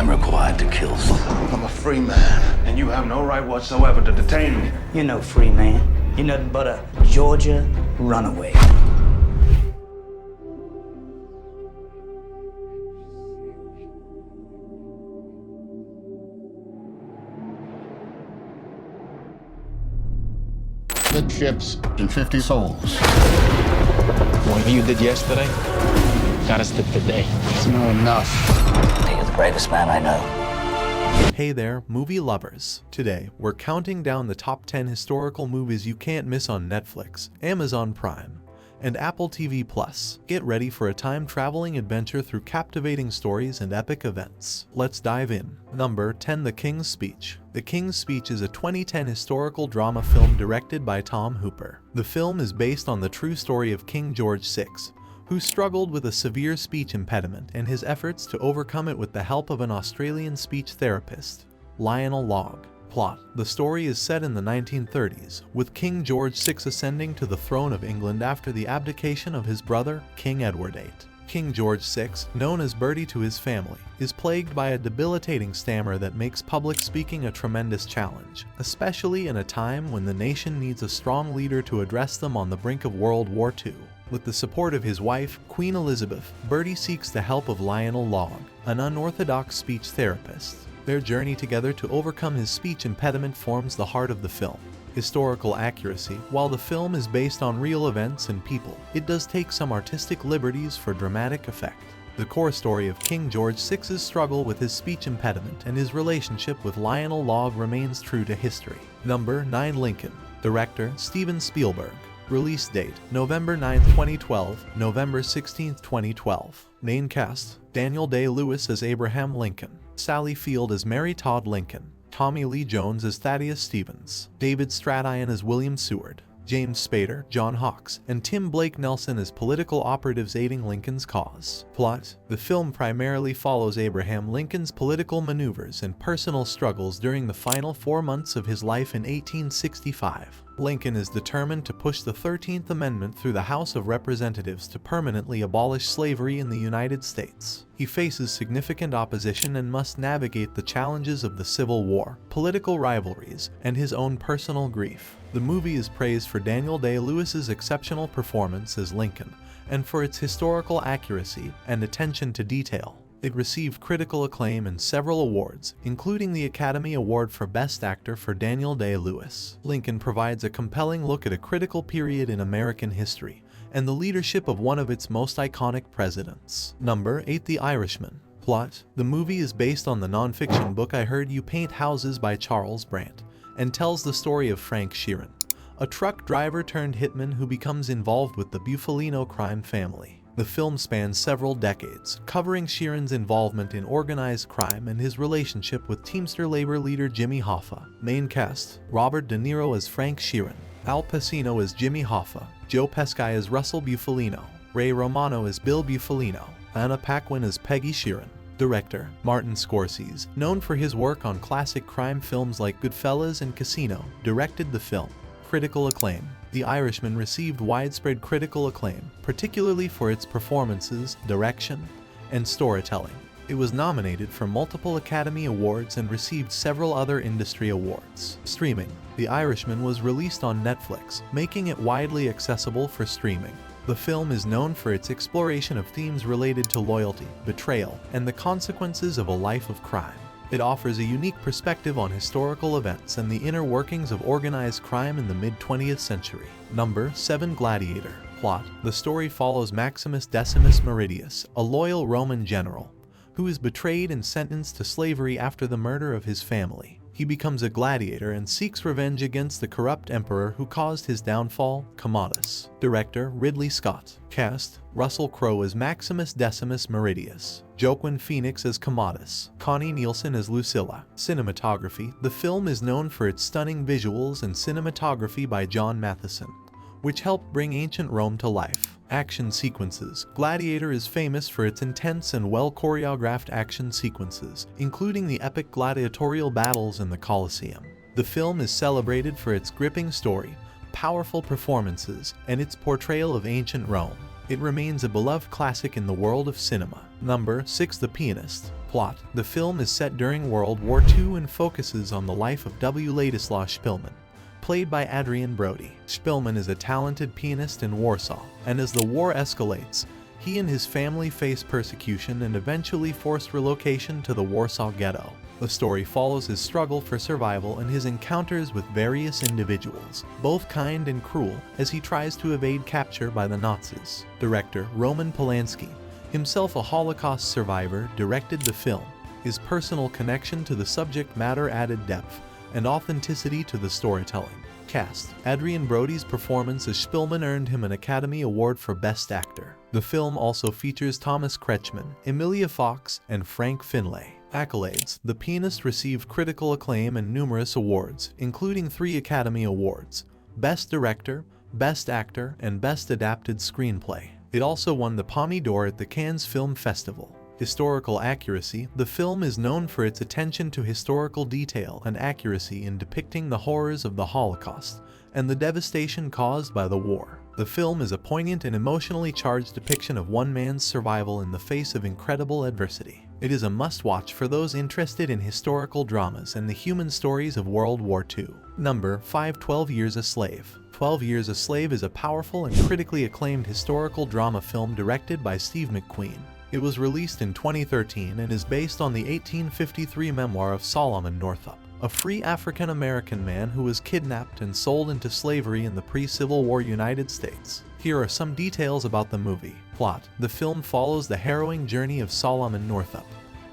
I'm required to kill someone. I'm a free man, and you have no right whatsoever to detain me. You're no free man. You're nothing but a Georgia runaway. Six ships and 50 souls. Whatever you did yesterday, got us to today. It's not enough. You're the bravest man I know. Hey there, movie lovers. Today, we're counting down the top 10 historical movies you can't miss on Netflix, Amazon Prime, and Apple TV+. Get ready for a time-traveling adventure through captivating stories and epic events. Let's dive in. Number 10. The King's Speech. The King's Speech is a 2010 historical drama film directed by Tom Hooper. The film is based on the true story of King George VI, who struggled with a severe speech impediment and his efforts to overcome it with the help of an Australian speech therapist, Lionel Logg. Plot. The story is set in the 1930s, with King George VI ascending to the throne of England after the abdication of his brother, King Edward VIII. King George VI, known as Bertie to his family, is plagued by a debilitating stammer that makes public speaking a tremendous challenge, especially in a time when the nation needs a strong leader to address them on the brink of World War II. With the support of his wife, Queen Elizabeth, Bertie seeks the help of Lionel Logg, an unorthodox speech therapist. Their journey together to overcome his speech impediment forms the heart of the film. Historical accuracy. While the film is based on real events and people, it does take some artistic liberties for dramatic effect. The core story of King George VI's struggle with his speech impediment and his relationship with Lionel Logg remains true to history. Number 9. Lincoln. Director Steven Spielberg. Release date November 9, 2012, November 16, 2012. Main cast: Daniel Day-Lewis as Abraham Lincoln, Sally Field as Mary Todd Lincoln, Tommy Lee Jones as Thaddeus Stevens, David Strathairn as William Seward, James Spader, John Hawkes, and Tim Blake Nelson as political operatives aiding Lincoln's cause. Plot. The film primarily follows Abraham Lincoln's political maneuvers and personal struggles during the final 4 months of his life in 1865. Lincoln is determined to push the 13th Amendment through the House of Representatives to permanently abolish slavery in the United States. He faces significant opposition and must navigate the challenges of the Civil War, political rivalries, and his own personal grief. The movie is praised for Daniel Day-Lewis's exceptional performance as Lincoln, and for its historical accuracy and attention to detail. It received critical acclaim and several awards, including the Academy Award for Best Actor for Daniel Day-Lewis. Lincoln provides a compelling look at a critical period in American history, and the leadership of one of its most iconic presidents. Number 8. The Irishman. Plot. The movie is based on the non-fiction book I Heard You Paint Houses by Charles Brandt, and tells the story of Frank Sheeran, a truck driver turned hitman who becomes involved with the Bufalino crime family. The film spans several decades, covering Sheeran's involvement in organized crime and his relationship with Teamster labor leader Jimmy Hoffa. Main cast: Robert De Niro as Frank Sheeran, Al Pacino as Jimmy Hoffa, Joe Pesci as Russell Bufalino, Ray Romano as Bill Bufalino, Anna Paquin as Peggy Sheeran. Director Martin Scorsese, known for his work on classic crime films like Goodfellas and Casino, directed the film. Critical acclaim. The Irishman received widespread critical acclaim, particularly for its performances, direction, and storytelling. It was nominated for multiple Academy Awards and received several other industry awards. Streaming. The Irishman was released on Netflix, making it widely accessible for streaming. The film is known for its exploration of themes related to loyalty, betrayal, and the consequences of a life of crime. It offers a unique perspective on historical events and the inner workings of organized crime in the mid-20th century. Number 7. Gladiator. Plot. The story follows Maximus Decimus Meridius, a loyal Roman general, who is betrayed and sentenced to slavery after the murder of his family. He becomes a gladiator and seeks revenge against the corrupt emperor who caused his downfall, Commodus. Director Ridley Scott. Cast: Russell Crowe as Maximus Decimus Meridius, Joaquin Phoenix as Commodus, Connie Nielsen as Lucilla. Cinematography. The film is known for its stunning visuals and cinematography by John Matheson, which helped bring ancient Rome to life. Action sequences. Gladiator is famous for its intense and well-choreographed action sequences, including the epic gladiatorial battles in the Colosseum. The film is celebrated for its gripping story, powerful performances, and its portrayal of ancient Rome. It remains a beloved classic in the world of cinema. Number 6. The Pianist. Plot: the film is set during World War II and focuses on the life of W. Ladislaw Shpilman, played by Adrian Brody. Shpilman is a talented pianist in Warsaw, and as the war escalates, he and his family face persecution and eventually forced relocation to the Warsaw Ghetto. The story follows his struggle for survival and his encounters with various individuals, both kind and cruel, as he tries to evade capture by the Nazis. Director Roman Polanski, himself a Holocaust survivor, directed the film. His personal connection to the subject matter added depth and authenticity to the storytelling. Cast: Adrian Brody's performance as Shpilman earned him an Academy Award for Best Actor. The film also features Thomas Kretschmann, Emilia Fox, and Frank Finlay. Accolades: the pianist received critical acclaim and numerous awards, including 3 Academy Awards: Best Director, Best Actor, and Best Adapted Screenplay. It also won the Palme d'Or at the Cannes Film Festival. Historical accuracy: the film is known for its attention to historical detail and accuracy in depicting the horrors of the Holocaust and the devastation caused by the war. The film is a poignant and emotionally charged depiction of one man's survival in the face of incredible adversity. It is a must-watch for those interested in historical dramas and the human stories of World War II. Number 5. 12 Years a Slave. 12 Years a Slave is a powerful and critically acclaimed historical drama film directed by Steve McQueen. It was released in 2013 and is based on the 1853 memoir of Solomon Northup, a free African-American man who was kidnapped and sold into slavery in the pre-Civil War United States. Here are some details about the movie. Plot: the film follows the harrowing journey of Solomon Northup,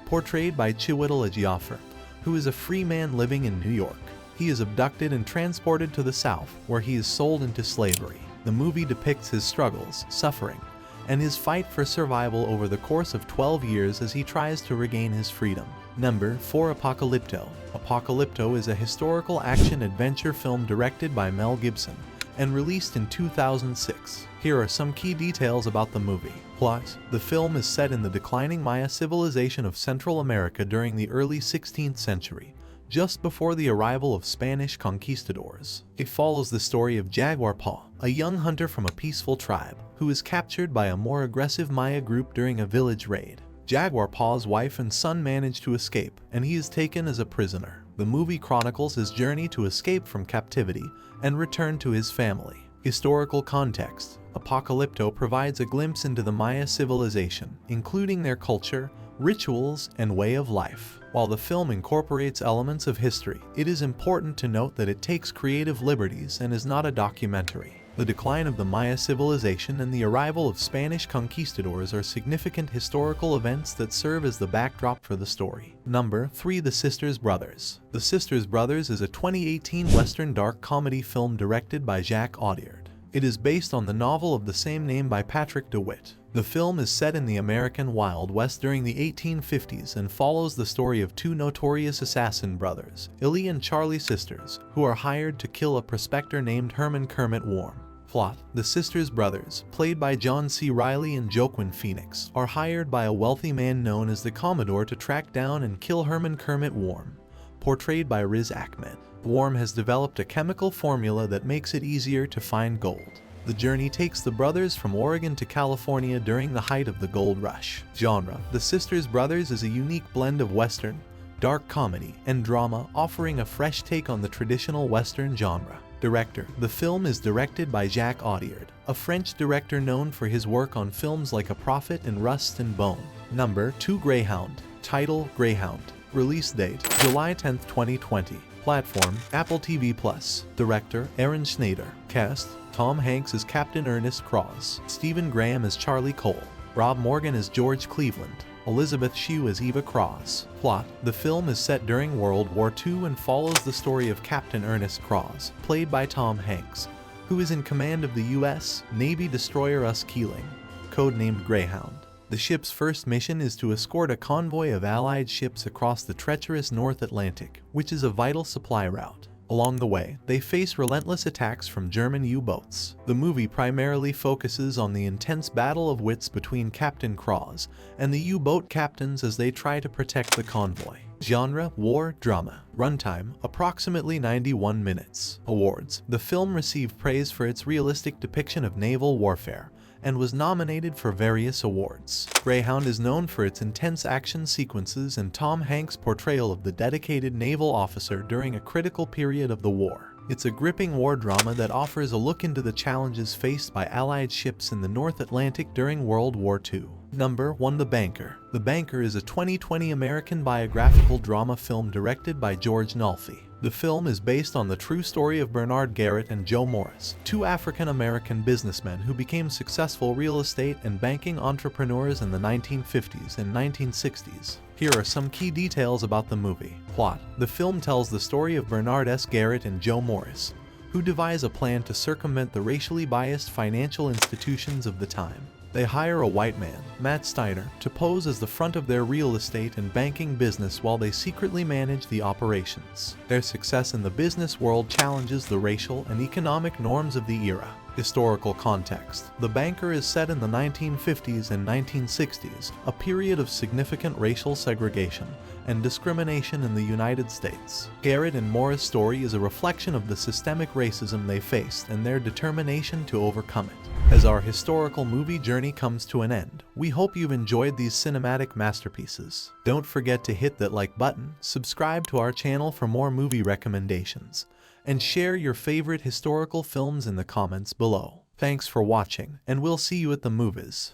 portrayed by Chiwetel Ejiofor, who is a free man living in New York. He is abducted and transported to the South, where he is sold into slavery. The movie depicts his struggles, suffering, and his fight for survival over the course of 12 years as he tries to regain his freedom. Number 4. Apocalypto. Apocalypto is a historical action-adventure film directed by Mel Gibson and released in 2006. Here are some key details about the movie. Plot: the film is set in the declining Maya civilization of Central America during the early 16th century, just before the arrival of Spanish conquistadors. It follows the story of Jaguar Paw, a young hunter from a peaceful tribe, who is captured by a more aggressive Maya group during a village raid. Jaguar Paw's wife and son manage to escape, and he is taken as a prisoner. The movie chronicles his journey to escape from captivity and return to his family. Historical context: Apocalypto provides a glimpse into the Maya civilization, including their culture, rituals, and way of life. While the film incorporates elements of history, it is important to note that it takes creative liberties and is not a documentary. The decline of the Maya civilization and the arrival of Spanish conquistadors are significant historical events that serve as the backdrop for the story. Number 3. The Sisters Brothers. The Sisters Brothers is a 2018 Western dark comedy film directed by Jacques Audiard. It is based on the novel of the same name by Patrick DeWitt. The film is set in the American Wild West during the 1850s and follows the story of 2 notorious assassin brothers, Illy and Charlie Sisters, who are hired to kill a prospector named Herman Kermit Warm. Plot: the Sisters Brothers, played by John C. Reilly and Joaquin Phoenix, are hired by a wealthy man known as the Commodore to track down and kill Herman Kermit Warm, portrayed by Riz Ahmed. Warm has developed a chemical formula that makes it easier to find gold. The journey takes the brothers from Oregon to California during the height of the gold rush. Genre: The Sisters Brothers is a unique blend of Western, dark comedy, and drama, offering a fresh take on the traditional Western genre. Director: the film is directed by Jacques Audiard, a French director known for his work on films like A Prophet and Rust and Bone. Number 2. Greyhound. Title: Greyhound. Release date: July 10, 2020. Platform: Apple TV+. Director: Aaron Schneider. Cast: Tom Hanks as Captain Ernest Cross, Stephen Graham as Charlie Cole, Rob Morgan as George Cleveland, Elizabeth Shue as Eva Cross. Plot: the film is set during World War II and follows the story of Captain Ernest Cross, played by Tom Hanks, who is in command of the U.S. Navy destroyer Uskeeling, codenamed Greyhound. The ship's first mission is to escort a convoy of Allied ships across the treacherous North Atlantic, which is a vital supply route. Along the way, they face relentless attacks from German U-boats. The movie primarily focuses on the intense battle of wits between Captain Cross and the U-boat captains as they try to protect the convoy. Genre: war drama. Runtime: approximately 91 minutes. Awards: the film received praise for its realistic depiction of naval warfare and was nominated for various awards. Greyhound is known for its intense action sequences and Tom Hanks' portrayal of the dedicated naval officer during a critical period of the war. It's a gripping war drama that offers a look into the challenges faced by Allied ships in the North Atlantic during World War II. Number 1. The Banker. The Banker is a 2020 American biographical drama film directed by George Nolfi. The film is based on the true story of Bernard Garrett and Joe Morris, two African-American businessmen who became successful real estate and banking entrepreneurs in the 1950s and 1960s. Here are some key details about the movie. Plot. The film tells the story of Bernard S. Garrett and Joe Morris, who devise a plan to circumvent the racially biased financial institutions of the time. They hire a white man, Matt Steiner, to pose as the front of their real estate and banking business while they secretly manage the operations. Their success in the business world challenges the racial and economic norms of the era. Historical context. The Banker is set in the 1950s and 1960s, a period of significant racial segregation and discrimination in the United States. Garrett and Morris' story is a reflection of the systemic racism they faced and their determination to overcome it. As our historical movie journey comes to an end, we hope you've enjoyed these cinematic masterpieces. Don't forget to hit that like button, subscribe to our channel for more movie recommendations, and share your favorite historical films in the comments below. Thanks for watching, and we'll see you at the movies.